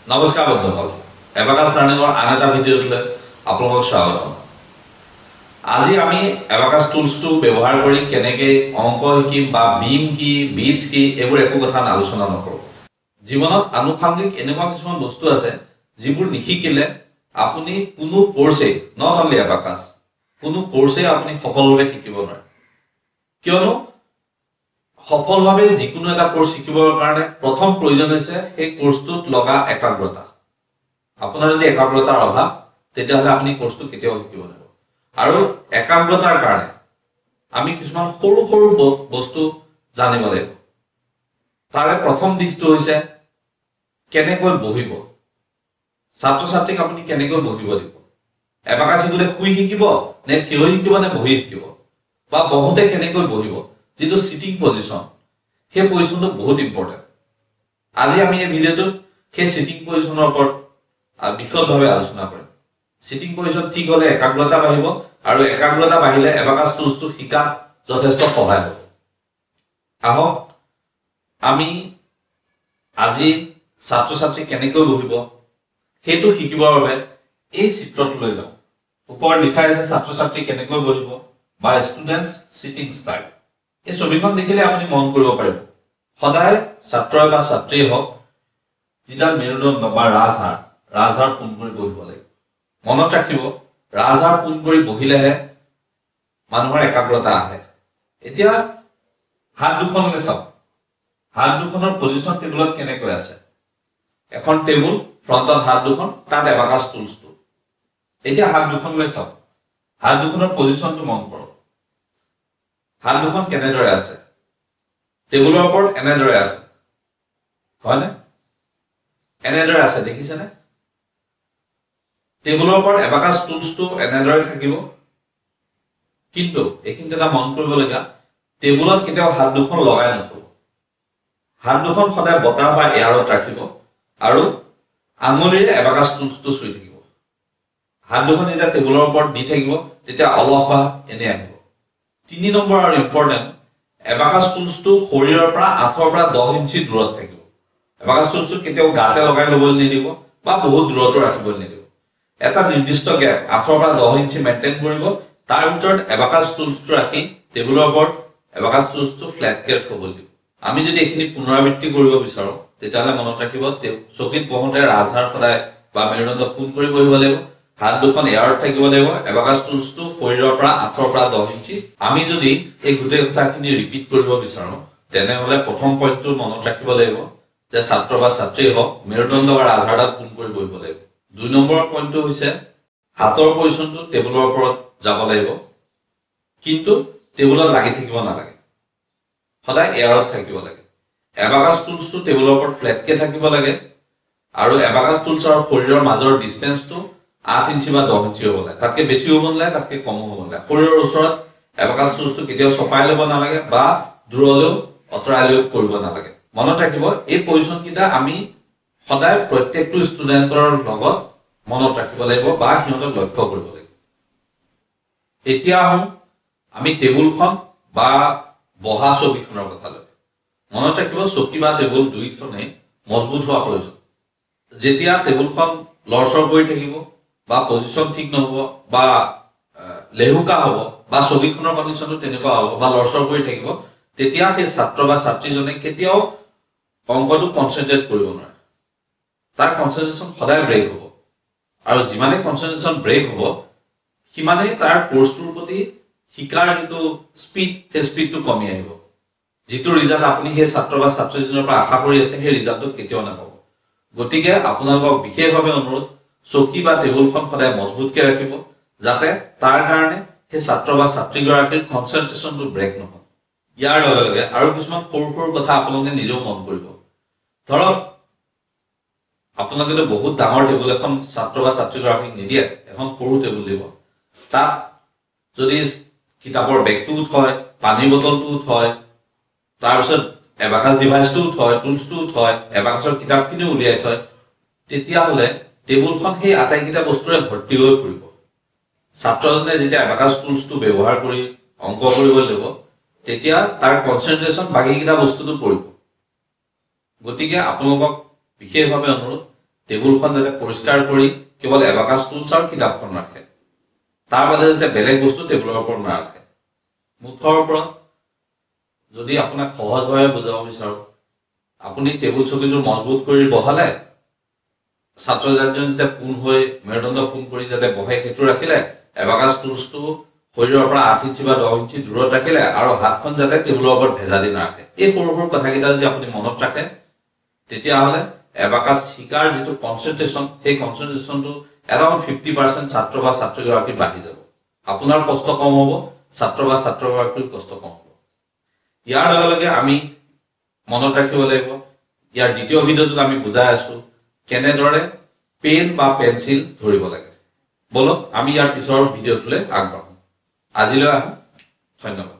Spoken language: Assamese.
নমস্কাৰ বন্ধুসকল, এবাকাছ লাৰ্ণিঙৰ আন এটা ভিডিঅ'লৈ আপোনালোকক স্বাগতম। আজি আমি এবাকাছ টুলছটো ব্যৱহাৰ কৰি কেনেকৈ অংক শিকিম বা বিম কি বিটছ কি এইবোৰ একো কথা আলোচনা নকৰোঁ। জীৱনত আনুষংগিক এনেকুৱা কিছুমান বস্তু আছে যিবোৰ নিশিকিলে আপুনি কোনো কোৰ্ছেই নট অনলি এবাকাছ কোনো কোৰ্ছেই আপুনি সফলভাৱে শিকিব নোৱাৰে। কিয়নো সফলভাৱে যিকোনো এটা কোৰ্ছ শিকিবৰ কাৰণে প্ৰথম প্ৰয়োজন হৈছে সেই কোৰ্ছটোত লগা একাগ্ৰতা। আপোনাৰ যদি একাগ্ৰতাৰ অভাৱ তেতিয়াহ'লে আপুনি কোৰ্ছটো কেতিয়াও শিকিব নোৱাৰিব। আৰু একাগ্ৰতাৰ কাৰণে আমি কিছুমান সৰু সৰু বস্তু জানিব লাগিব। তাৰে প্ৰথম দিশটো হৈছে কেনেকৈ বহিব। ছাত্ৰ ছাত্ৰীক আপুনি কেনেকৈ বহিব দিব। এবাকাছ শিকিলে শুই শিকিব নে থিয় শিকিব নে বহি শিকিব, বা বহুতে কেনেকৈ বহিব, যিটো সিটিং পজিশ্যন, সেই পজিশ্যনটো বহুত ইম্পৰ্টেণ্ট। আজি আমি এই ভিডিঅ'টোত সেই সিটিং পজিশ্যনৰ ওপৰত বিশদভাৱে আলোচনা কৰিম। সিটিং পজিশ্যন ঠিক হ'লে একাগ্ৰতা বাঢ়িব, আৰু একাগ্ৰতা বাঢ়িলে এবাকাছ টুলছটো শিকাত যথেষ্ট সহায় হ'ব। আহক আমি আজি ছাত্ৰ ছাত্ৰী কেনেকৈ বহিব সেইটো শিকিবৰ বাবে এই চিত্ৰটো লৈ যাওঁ। ওপৰত লিখা আছে ছাত্ৰ ছাত্ৰী কেনেকৈ বহিব বা ষ্টুডেণ্টছ সিটিং ষ্টাইল। এই ছবিখন দেখিলে আপুনি মন কৰিব পাৰিব, সদায় ছাত্ৰই বা ছাত্ৰীয়ে হওক যিডাল মেৰুদণ্ড বা ৰাজহাড় পোন কৰি বহিব লাগিব। মনত ৰাখিব, ৰাজহাড় পোন কৰি বহিলেহে মানুহৰ একাগ্ৰতা আহে। এতিয়া হাত দুখনলৈ চাওক, হাত দুখনৰ পজিশ্যন টেবুলত কেনেকৈ আছে। এখন টেবুল, ফ্ৰণ্টত হাত দুখন, তাত এবাকাছ টুলছটো। এতিয়া হাত দুখনলৈ চাওক, হাত দুখনৰ পজিশ্যনটো মন কৰক। হাত দুখন কেনেদৰে আছে, টেবুলৰ ওপৰত এনেদৰে আছে, হয়নে? এনেদৰে আছে, দেখিছেনে? টেবুলৰ ওপৰত এবাকাছ টুলছটো এনেদৰে থাকিব। কিন্তু এইখিনিতে এটা মন কৰিবলগীয়া, টেবুলত কেতিয়াও হাত দুখন লগাই নথব। হাত দুখন সদায় বতাহ বা এয়াৰত ৰাখিব আৰু আঙুলিৰে এবাকাছ টুলছটো চুই থাকিব। হাত দুখন যেতিয়া টেবুলৰ ওপৰত দি থাকিব তেতিয়া অলস বা এনে আহিব। 3 নম্বৰ আৰু ইম্পৰ্টেণ্ট, এবাকাছ টুলছটো শৰীৰৰ পৰা 8 পৰা 10 ইঞ্চি দূৰত থাকিব। এবাকাছ টুলছটো কেতিয়াও গাতে লগাই ল'বলৈ নিদিব বা বহুত দূৰতো ৰাখিবলৈ নিদিব। এটা নিৰ্দিষ্ট গেপ 8 পৰা 10 ইঞ্চি মেইনটেইন কৰিব। তাৰ ভিতৰত এবাকাছ টুলছটো ৰাখি টেবুলৰ ওপৰত এবাকাছ টুলছটো ফ্লেটকৈ থ'বলৈ দিব। আমি যদি এইখিনি পুনৰাবৃত্তি কৰিব বিচাৰোঁ তেতিয়াহ'লে মনত ৰাখিব, চকীত বহোঁতে ৰাজহাড় সদায় বা মেৰুদণ্ড পোন কৰি বহিব লাগিব, হাত দুখন এয়াৰত থাকিব লাগিব, এবাকাছ টুলছটো শৰীৰৰ পৰা 8 পৰা 10 ইঞ্চি। আমি যদি এই গোটেই কথাখিনি ৰিপিট কৰিব বিচাৰোঁ তেনেহ'লে প্ৰথম পইণ্টটো মনত ৰাখিব লাগিব যে ছাত্ৰ বা ছাত্ৰীয়ে হওক মেৰুদণ্ড বা ৰাজহাড়ডাল পোন কৰি বহিব লাগিব। 2 নম্বৰ পইণ্টটো হৈছে হাতৰ পজিশ্যনটো টেবুলৰ ওপৰত যাব লাগিব, কিন্তু টেবুলত লাগি থাকিব নালাগে, সদায় এয়াৰত থাকিব লাগে। এবাকাছ টুলছটো টেবুলৰ ওপৰত ফ্লেটকৈ থাকিব লাগে, আৰু এবাকাছ টুলছ আৰু শৰীৰৰ মাজৰ ডিষ্টেঞ্চটো 8 ইঞ্চি বা 10 ইঞ্চি হ'ব লাগে। তাতকৈ বেছি হ'ব নালাগে, তাতকৈ কমো হ'ব নালাগে। শৰীৰৰ ওচৰত এবাকাছ টুলছটো কেতিয়াও চপাই ল'ব নালাগে বা দূৰলৈও আঁতৰাই লৈ কৰিব নালাগে। মনত ৰাখিব, এই পজিশ্যনকেইটা আমি সদায় প্ৰত্যেকটো ষ্টুডেণ্টৰ লগত মনত ৰাখিব লাগিব বা সিহঁতক লক্ষ্য কৰিব লাগিব। এতিয়া আহোঁ আমি টেবুলখন বা বহা ছবিখনৰ কথালৈ। মনত ৰাখিব, চকী বা টেবুল দুইখনেই মজবুত হোৱা প্ৰয়োজন। যেতিয়া টেবুলখন লৰচৰ কৰি থাকিব বা পজিশ্যন ঠিক নহ'ব বা লেহুকা হ'ব বা ছবিখনৰ কণ্ডিশ্যনটো তেনেকুৱা হ'ব বা লৰচৰ কৰি থাকিব, তেতিয়া সেই ছাত্ৰ বা ছাত্ৰীজনে কেতিয়াও অংকটো কনচেনট্ৰেট কৰিব নোৱাৰে। তাৰ কনচেনট্ৰেশ্যন সদায় ব্ৰেক হ'ব, আৰু যিমানেই কনচেনট্ৰেশ্যন ব্ৰেক হ'ব সিমানেই তাৰ কোৰ্ছটোৰ প্ৰতি শিকাৰ যিটো স্পীড, সেই স্পীডটো কমি আহিব। যিটো ৰিজাল্ট আপুনি সেই ছাত্ৰ বা ছাত্ৰীজনৰ পৰা আশা কৰি আছে সেই ৰিজাল্টটো কেতিয়াও নাপাব। গতিকে আপোনালোকক বিশেষভাৱে অনুৰোধ, চকী বা টেবুলখন সদায় মজবুতকৈ ৰাখিব, যাতে তাৰ কাৰণে সেই ছাত্ৰ বা ছাত্ৰীগৰাকীৰ কনচেনট্ৰেশ্যনটো ব্ৰেক নহয়। ইয়াৰ লগে লগে আৰু কিছুমান সৰু সৰু কথা আপোনালোকে নিজেও মন কৰিব। ধৰক আপোনালোকেতো বহুত ডাঙৰ টেবুল এখন ছাত্ৰ বা ছাত্ৰীগৰাকীক নিদিয়ে, এখন সৰু টেবুল দিব। তাত যদি কিতাপৰ বেগটোও থয়, পানীৰ বটলটোও থয়, তাৰপিছত এবাকাছ ডিভাইচটোও থয়, টুলছটোও থয়, এবাকাছৰ কিতাপখিনিও উলিয়াই থয়, তেতিয়াহ'লে টেবুলখন সেই আটাইকেইটা বস্তুৰে ভৰ্তি হৈ পৰিব। ছাত্ৰজনে যেতিয়া এবাকাছ টুলছটো ব্যৱহাৰ কৰি অংক কৰিবলৈ ল'ব তেতিয়া তাৰ কনচেনট্ৰেশ্যন বাকীকেইটা বস্তুটো পৰিব। গতিকে আপোনালোকক বিশেষভাৱে অনুৰোধ টেবুলখন যাতে পৰিষ্কাৰ কৰি কেৱল এবাকাছ টুলছ আৰু কিতাপখন ৰাখে তাৰ বাদে যাতে বেলেগ বস্তু টেবুলৰ ওপৰত নাৰাখে মুঠৰ ওপৰত যদি আপোনাক সহজভাৱে বুজাব বিচাৰো আপুনি টেবুল চকীযোৰ মজবুত কৰি বহালে ছাত্ৰ ছাত্ৰীজন যেতিয়া পোন হৈ মেৰুদণ্ড পোন কৰি যাতে বহে সেইটো ৰাখিলে এবাকাছ টুলছটো শৰীৰৰ পৰা 8 ইঞ্চি বা 10 ইঞ্চি দূৰত ৰাখিলে আৰু হাতখন যাতে টেবুলৰ ওপৰত ভেজা দি নাৰাখে এই সৰু সৰু কথাকেইটা যদি আপুনি মনত ৰাখে তেতিয়াহ'লে এবাকাছ শিকাৰ যিটো কনচেন্ট্ৰেচন সেই কনচেন্ট্ৰেচনটো এৰাউণ্ড 50% ছাত্ৰ বা ছাত্ৰীগৰাকীৰ বাঢ়ি যাব আপোনাৰ কষ্ট কম হ'ব ছাত্ৰ বা ছাত্ৰীগৰাকীৰ কষ্ট কম হ'ব ইয়াৰ লগে লগে আমি মনত ৰাখিব লাগিব ইয়াৰ দ্বিতীয় ভিডিঅ'টোত আমি বুজাই আছো কেনেদৰে পেন বা পেন্সিল ধৰিব লাগে বলক আমি ইয়াৰ পিছৰ ভিডিঅ'টোলৈ আগবাঢ়ো আজিলৈ আহোঁ ধন্যবাদ